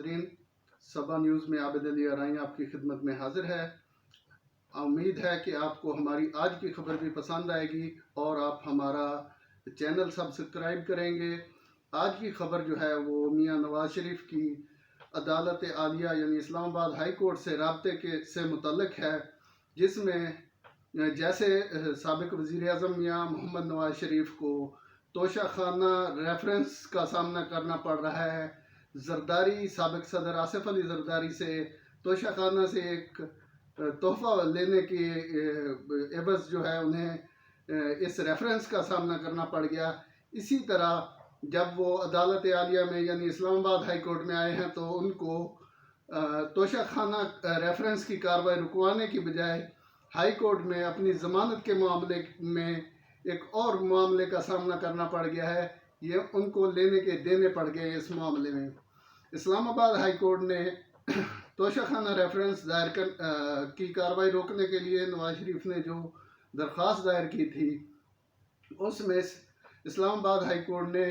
नाजरीन, सबा न्यूज़ में आबिद अली अराई आपकी खिदमत में हाजिर है। उम्मीद है कि आपको हमारी आज की खबर भी पसंद आएगी और आप हमारा चैनल सब्सक्राइब करेंगे। आज की खबर जो है वो मियां नवाज शरीफ की अदालत आलिया यानी इस्लामाबाद हाई कोर्ट से राब्ते से मुतल्लिक है, जिसमें जैसे साबिक वज़ीर आज़म मियां मोहम्मद नवाज शरीफ को तोशाखाना रेफरेंस का सामना करना पड़ रहा है। जरदारी साबिक सदर आसिफ अली जरदारी से तोशाखाना से एक तोहफा लेने की एवज़ जो है उन्हें इस रेफरेंस का सामना करना पड़ गया। इसी तरह जब वो अदालत आलिया में यानी इस्लामाबाद हाई कोर्ट में आए हैं तो उनको तोशाखाना रेफरेंस की कार्रवाई रुकवाने की बजाय हाई कोर्ट में अपनी ज़मानत के मामले में एक और मामले का सामना करना पड़ गया है। ये उनको लेने के देने पड़ गए। इस मामले में इस्लामाबाद हाई कोर्ट ने तोशाखाना रेफरेंस दायर की कार्रवाई रोकने के लिए नवाज शरीफ ने जो दरख्वास्त दायर की थी, उसमें इस्लामाबाद हाई कोर्ट ने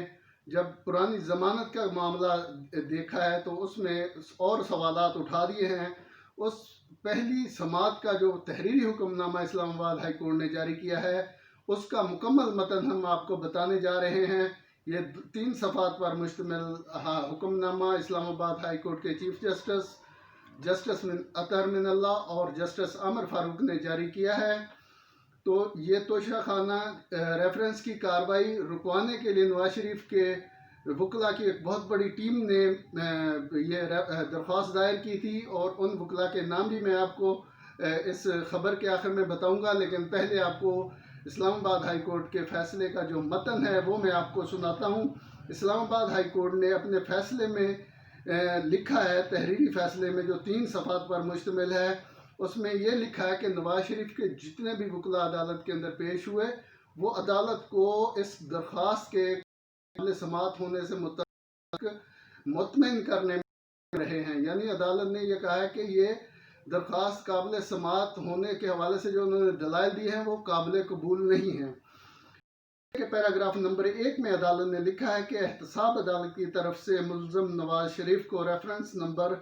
जब पुरानी ज़मानत का मामला देखा है तो उसमें और सवालात उठा दिए हैं। उस पहली समात का जो तहरीरी हुक्मनामा इस्लामाबाद हाई कोर्ट ने जारी किया है, उसका मुकम्मल मतन हम आपको बताने जा रहे हैं। ये 3 सफ़ात पर मुश्तमिल हुक्मनामा इस्लामाबाद हाई कोर्ट के चीफ जस्टिस अतहर मिनल्लाह और जस्टिस आमिर फारूक ने जारी किया है। तो ये तोशाखाना रेफरेंस की कार्रवाई रुकवाने के लिए नवाज शरीफ के वकला की एक बहुत बड़ी टीम ने ये दरख्वास्त दायर की थी और उन वकला के नाम भी मैं आपको इस खबर के आखिर में बताऊंगा। लेकिन पहले आपको इस्लामाबाद हाई कोर्ट के फैसले का जो मतन है वो मैं आपको सुनाता हूँ। इस्लामाबाद हाई कोर्ट ने अपने फैसले में लिखा है, तहरीरी फैसले में जो 3 सफ़ात पर मुश्तमिल है, उसमें ये लिखा है कि नवाज शरीफ के जितने भी वकला अदालत के अंदर पेश हुए वो अदालत को इस दरख्वास्त के समात होने से मुतमईन करने में रहे हैं। यानी अदालत ने यह कहा है कि ये दरख्वास्त काबिल समात होने के हवाले से जो उन्होंने दलाइल दी हैं वो काबिल कबूल नहीं है। के पैराग्राफ नंबर 1 में अदालत ने लिखा है कि एहतसाब अदालत की तरफ से मुल्ज़म नवाज शरीफ को रेफरेंस नंबर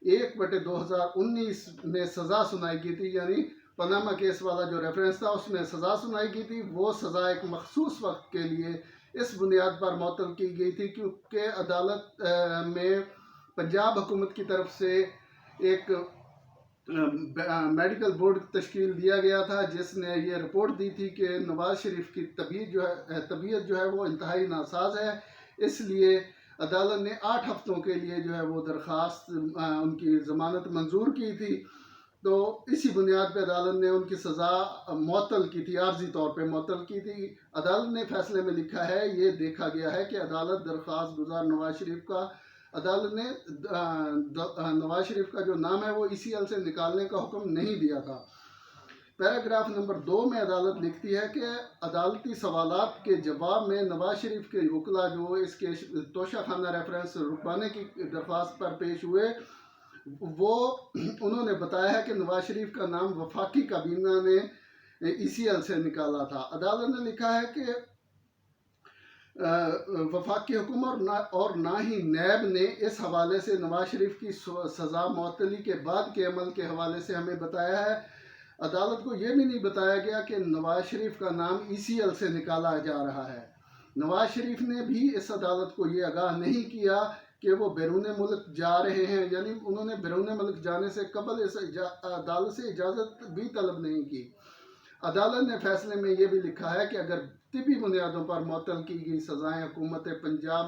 1/2019 में सज़ा सुनाई गई थी, यानी पनामा केस वाला जो रेफरेंस था उसमें सज़ा सुनाई गई थी। वो सज़ा एक मखसूस वक्त के लिए इस बुनियाद पर मुअत्तल की गई थी क्योंकि अदालत में पंजाब हुकूमत की तरफ से एक मेडिकल बोर्ड तश्कील दिया गया था, जिसने ये रिपोर्ट दी थी कि नवाज शरीफ की तबीयत जो है वो इंतहाई नासाज है। इसलिए अदालत ने 8 हफ्तों के लिए जो है वो दरख्वास्त उनकी ज़मानत मंजूर की थी। तो इसी बुनियाद पे अदालत ने उनकी सज़ा मुअत्तल की थी, आर्जी तौर पे मुअत्तल की थी। अदालत ने फैसले में लिखा है, ये देखा गया है कि अदालत दरख्वास्त गुजार नवाज शरीफ का अदालत ने नवाज शरीफ का जो नाम है वो ECL से निकालने का हुक्म नहीं दिया था। पैराग्राफ नंबर 2 में अदालत लिखती है कि अदालती सवालात के जवाब में नवाज शरीफ के वकला जो इसके तोशाखाना रेफरेंस रुकवाने की दरख्वास्त पर पेश हुए, वो उन्होंने बताया है कि नवाज शरीफ का नाम वफाकी काबीना ने ECL से निकाला था। अदालत ने लिखा है कि वफाकी हुकूमत और ना ही नैब ने इस हवाले से नवाज शरीफ की सज़ा मुअत्तली के बाद के अमल के हवाले से हमें बताया है। अदालत को ये भी नहीं बताया गया कि नवाज शरीफ का नाम ECL से निकाला जा रहा है। नवाज शरीफ ने भी इस अदालत को ये आगाह नहीं किया कि वो बैरून मुल्क जा रहे हैं, यानी उन्होंने बैरून मुल्क जाने से कबल इस अदालत से इजाज़त भी तलब नहीं की। अदालत ने फैसले में ये भी लिखा है कि अगर तिबी बुनियादों पर मुअत्तल की गई सज़ाएँ हुकूमत पंजाब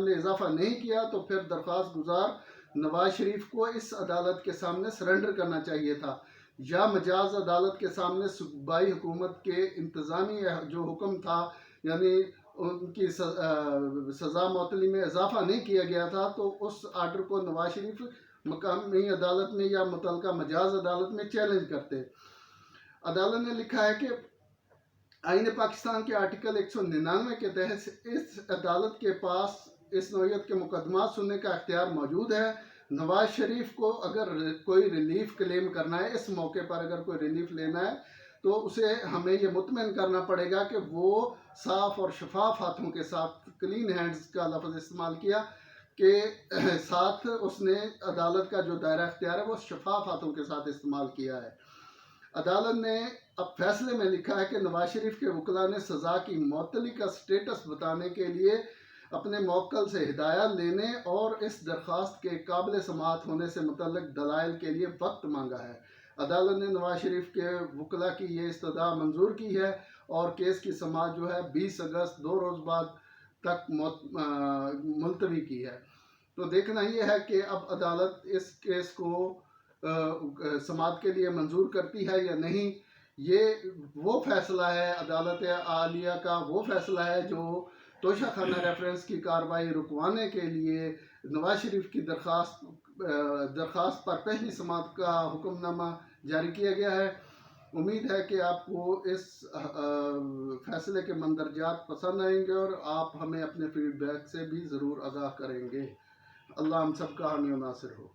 ने इजाफा नहीं किया तो फिर दरख्वास्त गुजार नवाज शरीफ को इस अदालत के सामने सरेंडर करना चाहिए था, या मजाज अदालत के सामने सूबाई हुकूमत के इंतज़ामी जो हुक्म था, यानी उनकी सज़ा मुअत्तली में इजाफा नहीं किया गया था, तो उस आर्डर को नवाज शरीफ मकामी अदालत में या मुतल्लिका मजाज अदालत में चैलेंज करते। अदालत ने लिखा है कि आईन पाकिस्तान के आर्टिकल 199 के तहत इस अदालत के पास इस नौयत के मुकदमा सुनने का इख्तियार मौजूद है। नवाज शरीफ को अगर कोई रिलीफ क्लेम करना है, इस मौके पर अगर कोई रिलीफ लेना है तो उसे हमें ये मुतमिन करना पड़ेगा कि वो साफ़ और शफाफ हाथों के साथ, क्लीन हैंड्स का लफ्ज़ इस्तेमाल किया, कि साथ उसने अदालत का जो दायरा इख्तियार है वो शफाफ हाथों के साथ इस्तेमाल किया है। अदालत ने अब फैसले में लिखा है कि नवाज शरीफ के वकला ने सज़ा की मअतली का स्टेटस बताने के लिए अपने मौक्कल से हिदायत लेने और इस दरख्वास्त के काबिल समाअत होने से मुतल्लिक दलाइल के लिए वक्त मांगा है। अदालत ने नवाज शरीफ के वकला की ये इस्तदा मंजूर की है और केस की समाअत जो है 20 अगस्त 2 रोज़ बाद तक मुलतवी की है। तो देखना ये है कि अब अदालत इस केस को समाअत के लिए मंजूर करती है या नहीं। ये वो फैसला है अदालत आलिया का, वो फैसला है जो तोशा खाना रेफरेंस की कार्रवाई रुकवाने के लिए नवाज शरीफ की दरख्वास्त पर पहली समाअत का हुक्मनामा जारी किया गया है। उम्मीद है कि आपको इस फैसले के मंदरजात पसंद आएंगे और आप हमें अपने फीडबैक से भी ज़रूर आगाह करेंगे। अल्लाह हम सब का हामी नासिर हो।